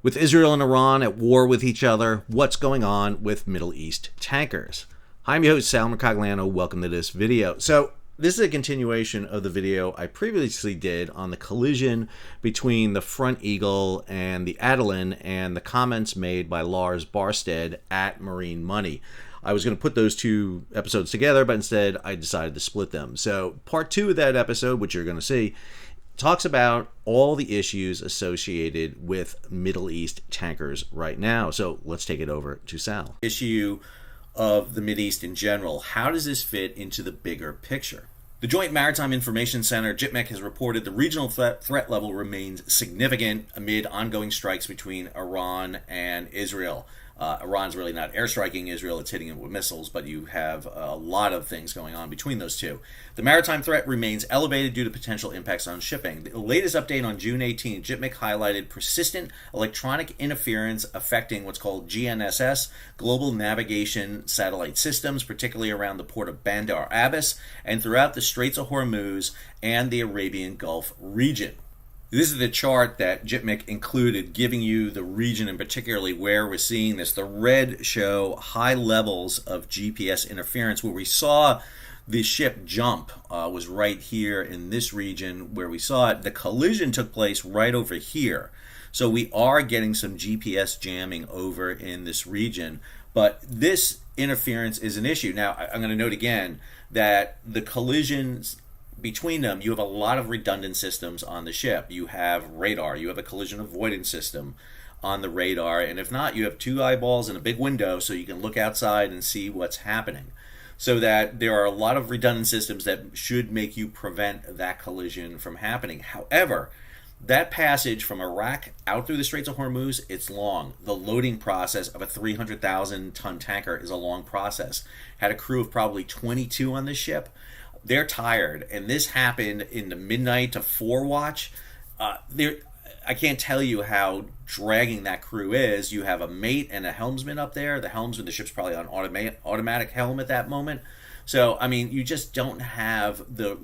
With Israel and Iran at war with each other, what's going on with Middle East tankers? Hi, I'm your host, Sal Mercogliano. Welcome to this video. So this is a continuation of the video I previously did on the collision between the Front Eagle and the Adelan and the comments made by Lars Barstad at Marine Money. I was going to put those two episodes together, but instead I decided to split them. So part two of that episode, which you're going to see, talks about all the issues associated with Middle East tankers right now. So let's take it over to Sal. Issue of the Mideast in general. How does this fit into the bigger picture? The Joint Maritime Information Center, JITME, has reported the regional threat level remains significant amid ongoing strikes between Iran and Israel. Iran's really not airstriking Israel, it's hitting it with missiles, but you have a lot of things going on between those two. The maritime threat remains elevated due to potential impacts on shipping. The latest update on June 18, JITME highlighted persistent electronic interference affecting what's called GNSS, Global Navigation Satellite Systems, particularly around the port of Bandar Abbas and throughout the Straits of Hormuz and the Arabian Gulf region. This is the chart that JITME included, giving you the region and particularly where we're seeing this. The red show high levels of GPS interference. Where we saw the ship jump was right here in this region where we saw it. The collision took place right over here. So we are getting some GPS jamming over in this region. But this interference is an issue. Now, I'm going to note again that the collisions between them, you have a lot of redundant systems on the ship. You have radar, you have a collision avoidance system on the radar, and if not, you have two eyeballs and a big window so you can look outside and see what's happening. So that there are a lot of redundant systems that should make you prevent that collision from happening. However, that passage from Iraq out through the Straits of Hormuz, it's long. The loading process of a 300,000 ton tanker is a long process. Had a crew of probably 22 on this ship. They're tired, and this happened in the midnight to 4 watch. I can't tell you how dragging that crew is. You have a mate and a helmsman up there. The helmsman, the ship's probably on automatic helm at that moment. So, I mean, you just don't have the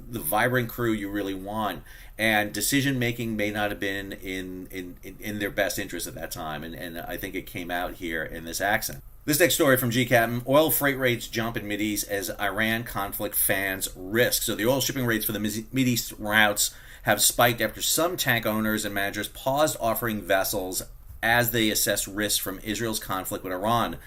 vibrant crew you really want, and decision making may not have been in their best interest at that time, and I think it came out here in this accident. This next story from GCAPTM, oil freight rates jump in Mideast as Iran conflict fans risk. So the oil shipping rates for the Mideast routes have spiked after some tank owners and managers paused offering vessels as they assess risks from Israel's conflict with Iran.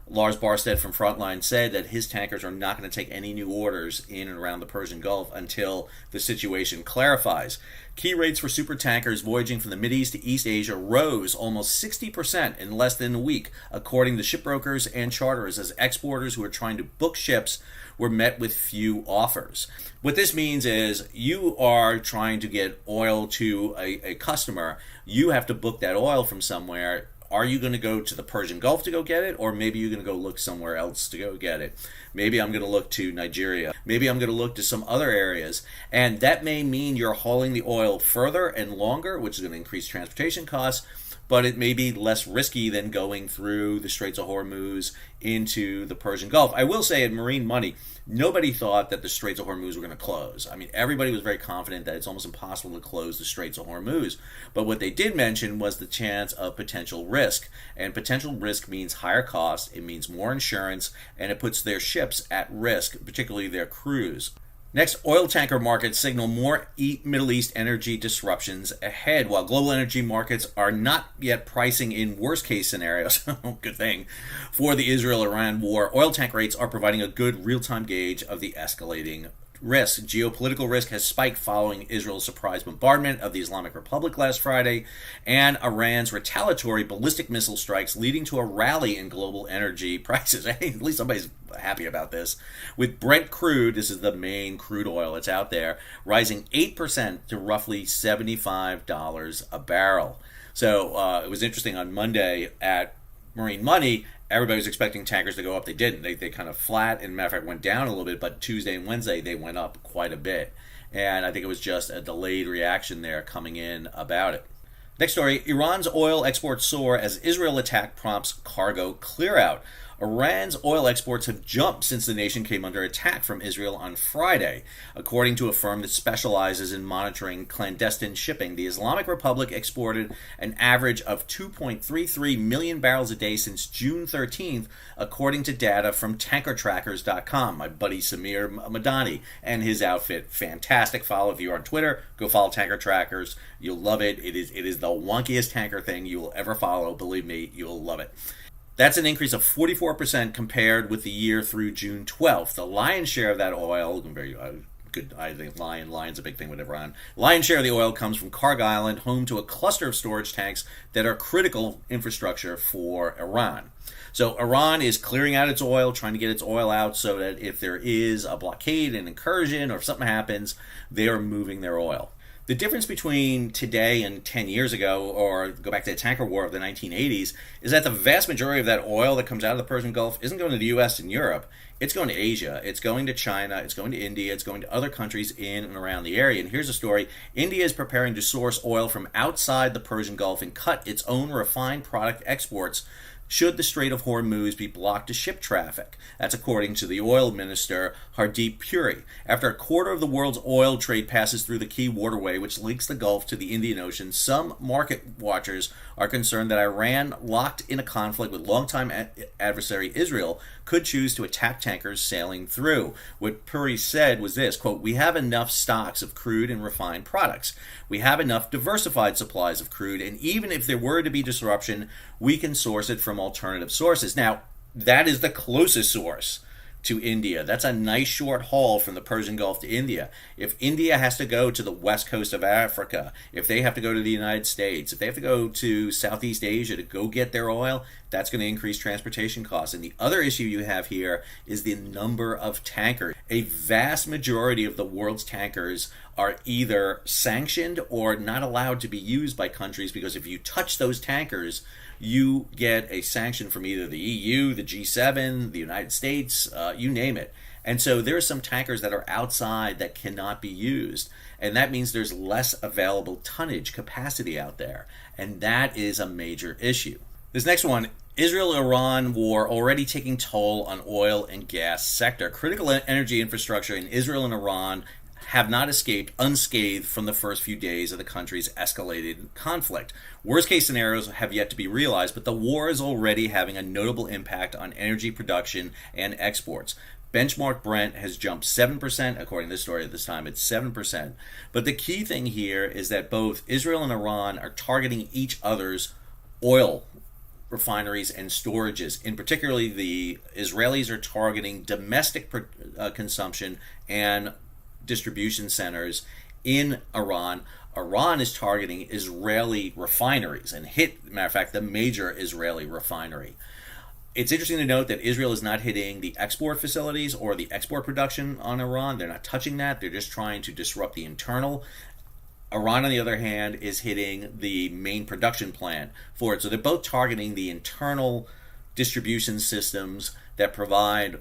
Lars Barstad from Frontline said that his tankers are not going to take any new orders in and around the Persian Gulf until the situation clarifies. Key rates for super tankers voyaging from the Mideast to East Asia rose almost 60% in less than a week, according to shipbrokers and charterers, as exporters who are trying to book ships were met with few offers. What this means is you are trying to get oil to a customer. You have to book that oil from somewhere. Are you going to go to the Persian Gulf to go get it? Or maybe you're going to go look somewhere else to go get it. Maybe I'm going to look to Nigeria. Maybe I'm going to look to some other areas. And that may mean you're hauling the oil further and longer, which is going to increase transportation costs. But it may be less risky than going through the Straits of Hormuz into the Persian Gulf. I will say at Marine Money, nobody thought that the Straits of Hormuz were going to close. I mean, everybody was very confident that it's almost impossible to close the Straits of Hormuz. But what they did mention was the chance of potential risk. And potential risk means higher costs, it means more insurance, and it puts their ships at risk, particularly their crews. Next, oil tanker markets signal more Middle East energy disruptions ahead. While global energy markets are not yet pricing in worst-case scenarios, good thing, for the Israel-Iran war, oil tank rates are providing a good real-time gauge of the escalating risk. Geopolitical risk has spiked following Israel's surprise bombardment of the Islamic Republic last Friday and Iran's retaliatory ballistic missile strikes, leading to a rally in global energy prices. At least somebody's happy about this. With Brent crude, this is the main crude oil that's out there, rising 8% to roughly $75 a barrel. So it was interesting on Monday at Marine Money. Everybody was expecting tankers to go up. They didn't. They kind of flat, and matter of fact went down a little bit, but Tuesday and Wednesday they went up quite a bit. And I think it was just a delayed reaction there coming in about it. Next story, Iran's oil exports soar as Israel attack prompts cargo clearout. Iran's oil exports have jumped since the nation came under attack from Israel on Friday. According to a firm that specializes in monitoring clandestine shipping, the Islamic Republic exported an average of 2.33 million barrels a day since June 13th, according to data from tankertrackers.com. My buddy Samir Madani and his outfit. Fantastic follow. If you're on Twitter, go follow Tanker Trackers. You'll love it. It is the wonkiest tanker thing you will ever follow. Believe me, you'll love it. That's an increase of 44% compared with the year through June 12th. The lion's share of that oil, very good, I think lion's a big thing, whatever on. Lion's share of the oil comes from Karg Island, home to a cluster of storage tanks that are critical infrastructure for Iran. So Iran is clearing out its oil, trying to get its oil out so that if there is a blockade, an incursion, or if something happens, they are moving their oil. The difference between today and 10 years ago, or go back to the tanker war of the 1980s, is that the vast majority of that oil that comes out of the Persian Gulf isn't going to the U.S. and Europe. It's going to Asia. It's going to China. It's going to India. It's going to other countries in and around the area. And here's a story. India is preparing to source oil from outside the Persian Gulf and cut its own refined product exports should the Strait of Hormuz be blocked to ship traffic. That's according to the oil minister, Hardeep Puri. After a quarter of the world's oil trade passes through the key waterway, which links the Gulf to the Indian Ocean, some market watchers are concerned that Iran, locked in a conflict with longtime adversary Israel, could choose to attack tankers sailing through. What Puri said was this, quote, "We have enough stocks of crude and refined products. We have enough diversified supplies of crude, and even if there were to be disruption, we can source it from alternative sources." Now, that is the closest source to India. That's a nice short haul from the Persian Gulf to India. If India has to go to the west coast of Africa, if they have to go to the United States, if they have to go to Southeast Asia to go get their oil, that's going to increase transportation costs. And the other issue you have here is the number of tankers. A vast majority of the world's tankers are either sanctioned or not allowed to be used by countries, because if you touch those tankers, you get a sanction from either the EU, the G7, the United States, you name it. And so there are some tankers that are outside that cannot be used. And that means there's less available tonnage capacity out there. And that is a major issue. This next one, Israel-Iran war already taking toll on oil and gas sector. Critical energy infrastructure in Israel and Iran have not escaped unscathed from the first few days of the country's escalated conflict. Worst case scenarios have yet to be realized, but the war is already having a notable impact on energy production and exports. Benchmark Brent has jumped 7%, according to this story at this time, it's 7%. But the key thing here is that both Israel and Iran are targeting each other's oil refineries and storages. In particularly, the Israelis are targeting domestic consumption and distribution centers in Iran. Iran is targeting Israeli refineries and matter of fact, the major Israeli refinery. It's interesting to note that Israel is not hitting the export facilities or the export production on Iran. They're not touching that. They're just trying to disrupt the internal. Iran, on the other hand, is hitting the main production plant for it. So they're both targeting the internal distribution systems that provide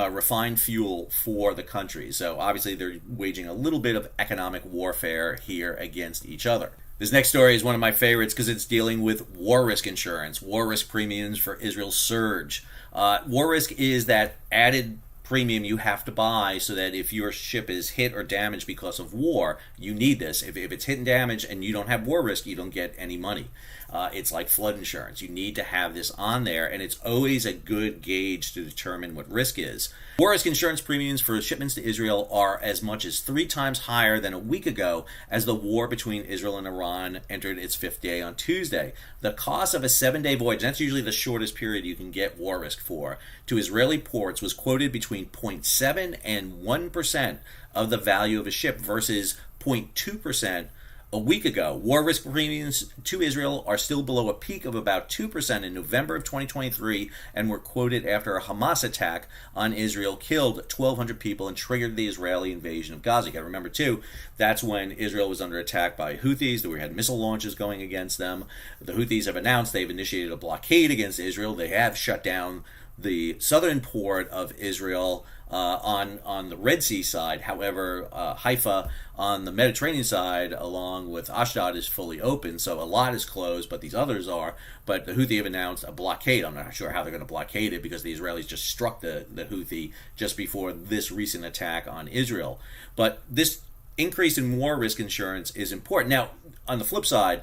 refined fuel for the country. So obviously they're waging a little bit of economic warfare here against each other. This next story is one of my favorites because it's dealing with war risk insurance. War risk premiums for Israel surge. War risk is that added premium you have to buy so that if your ship is hit or damaged because of war, you need this. If it's hit and damaged and you don't have war risk, you don't get any money. It's like flood insurance. You need to have this on there, and it's always a good gauge to determine what risk is. War risk insurance premiums for shipments to Israel are as much as 3 times higher than a week ago as the war between Israel and Iran entered its 5th day on Tuesday. The cost of a 7-day voyage, that's usually the shortest period you can get war risk for, to Israeli ports was quoted between 0.7 and 1% of the value of a ship versus 0.2% a week ago. War risk premiums to Israel are still below a peak of about 2% in November of 2023 and were quoted after a Hamas attack on Israel killed 1,200 people and triggered the Israeli invasion of Gaza. You got to remember, too, that's when Israel was under attack by Houthis. We had missile launches going against them. The Houthis have announced they've initiated a blockade against Israel. They have shut down the southern port of Israel on the Red Sea side. However, Haifa on the Mediterranean side, along with Ashdod, is fully open. So a lot is closed, but these others are. But the Houthi have announced a blockade. I'm not sure how they're going to blockade it because the Israelis just struck the Houthi just before this recent attack on Israel. But this increase in war risk insurance is important. Now, on the flip side,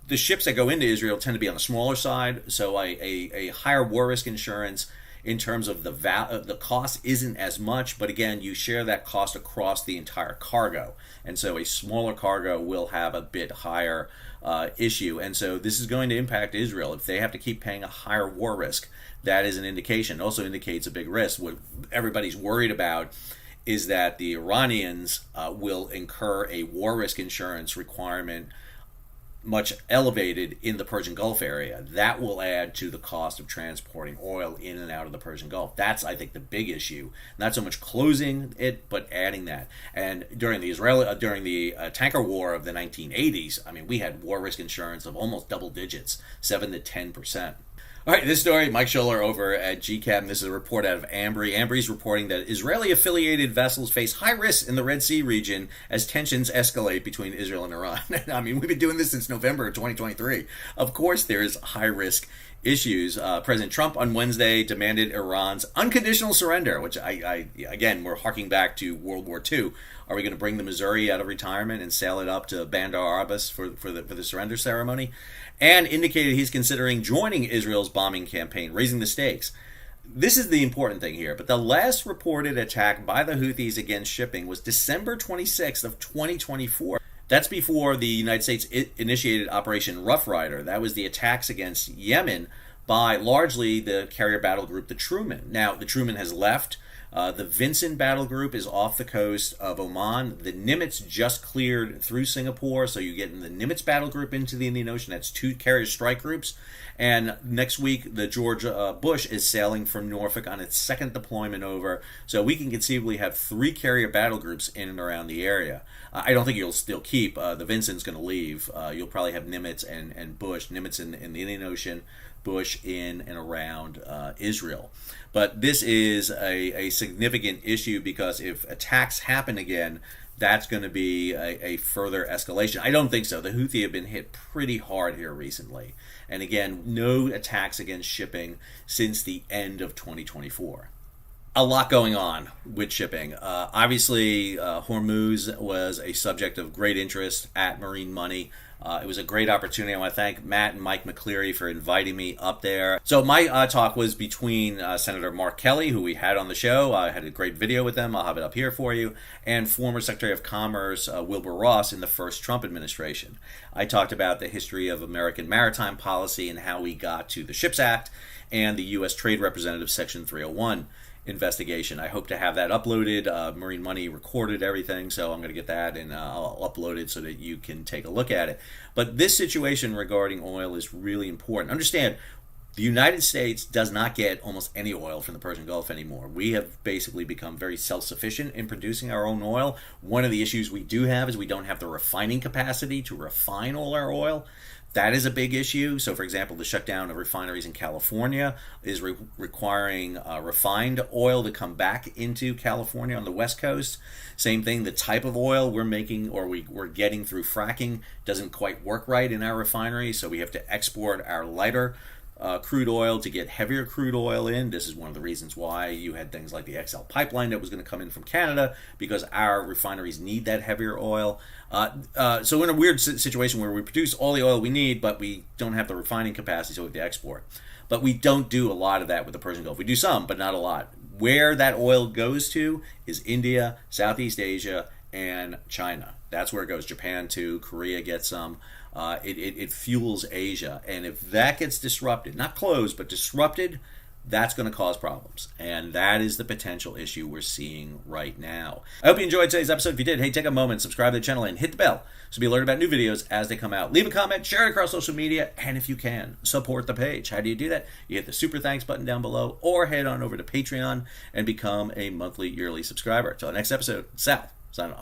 the ships that go into Israel tend to be on the smaller side, so a higher war risk insurance in terms of the cost isn't as much, but again, you share that cost across the entire cargo, and so a smaller cargo will have a bit higher issue, and so this is going to impact Israel. If they have to keep paying a higher war risk, that is an indication. It also indicates a big risk. What everybody's worried about is that the Iranians will incur a war risk insurance requirement much elevated in the Persian Gulf area. That will add to the cost of transporting oil in and out of the Persian Gulf. That's, I think, the big issue. Not so much closing it, but adding that. And during the tanker war of the 1980s, I mean, we had war risk insurance of almost double digits, 7 to 10%. All right, this story, Mike Scholler over at GCAP, and this is a report out of Ambrey. Ambrey's reporting that Israeli-affiliated vessels face high risks in the Red Sea region as tensions escalate between Israel and Iran. I mean, we've been doing this since November of 2023. Of course, there's high-risk issues. President Trump on Wednesday demanded Iran's unconditional surrender, which again, we're harking back to World War II. Are we going to bring the Missouri out of retirement and sail it up to Bandar Abbas for the surrender ceremony? And indicated he's considering joining Israel's bombing campaign, raising the stakes. This is the important thing here, but the last reported attack by the Houthis against shipping was December 26th of 2024. That's before the United States initiated Operation Rough Rider. That was the attacks against Yemen by largely the carrier battle group, the Truman. Now, the Truman has left. The Vincent battle group is off the coast of Oman. The Nimitz just cleared through Singapore, so you get in the Nimitz battle group into the Indian Ocean. That's 2 carrier strike groups. And next week, the George Bush is sailing from Norfolk on its 2nd deployment over. So we can conceivably have 3 carrier battle groups in and around the area. I don't think you'll still keep. The Vincent's going to leave. You'll probably have Nimitz and Bush. Nimitz in the Indian Ocean, Bush in and around Israel. But this is a significant issue because if attacks happen again, that's going to be a further escalation. I don't think so. The Houthi have been hit pretty hard here recently. And again, no attacks against shipping since the end of 2024. A lot going on with shipping. Obviously, Hormuz was a subject of great interest at Marine Money. It was a great opportunity. I want to thank Matt and Mike McCleary for inviting me up there. So my talk was between Senator Mark Kelly, who we had on the show. I had a great video with him. I'll have it up here for you. And former Secretary of Commerce Wilbur Ross in the first Trump administration. I talked about the history of American maritime policy and how we got to the Ships Act and the U.S. Trade Representative Section 301 investigation. I hope to have that uploaded. Marine Money recorded everything, so I'm going to get that and I'll upload it so that you can take a look at it. But this situation regarding oil is really important. Understand, the United States does not get almost any oil from the Persian Gulf anymore. We have basically become very self-sufficient in producing our own oil. One of the issues we do have is we don't have the refining capacity to refine all our oil. That is a big issue. So, for example, the shutdown of refineries in California is requiring refined oil to come back into California on the West Coast. Same thing, the type of oil we're making or we're getting through fracking doesn't quite work right in our refineries, so we have to export our lighter crude oil to get heavier crude oil in. This is one of the reasons why you had things like the XL pipeline that was going to come in from Canada, because our refineries need that heavier oil. So we're in a weird situation where we produce all the oil we need, but we don't have the refining capacity, so we have to export. But we don't do a lot of that with the Persian Gulf. We do some, but not a lot. Where that oil goes to is India, Southeast Asia, and China. That's where it goes. Japan too, Korea gets some. It fuels Asia, and if that gets disrupted, not closed, but disrupted, that's going to cause problems, and that is the potential issue we're seeing right now. I hope you enjoyed today's episode. If you did, hey, take a moment, subscribe to the channel, and hit the bell so be alerted about new videos as they come out. Leave a comment, share it across social media, and if you can, support the page. How do you do that? You hit the super thanks button down below, or head on over to Patreon and become a monthly, yearly subscriber. Till the next episode, Sal, signing off.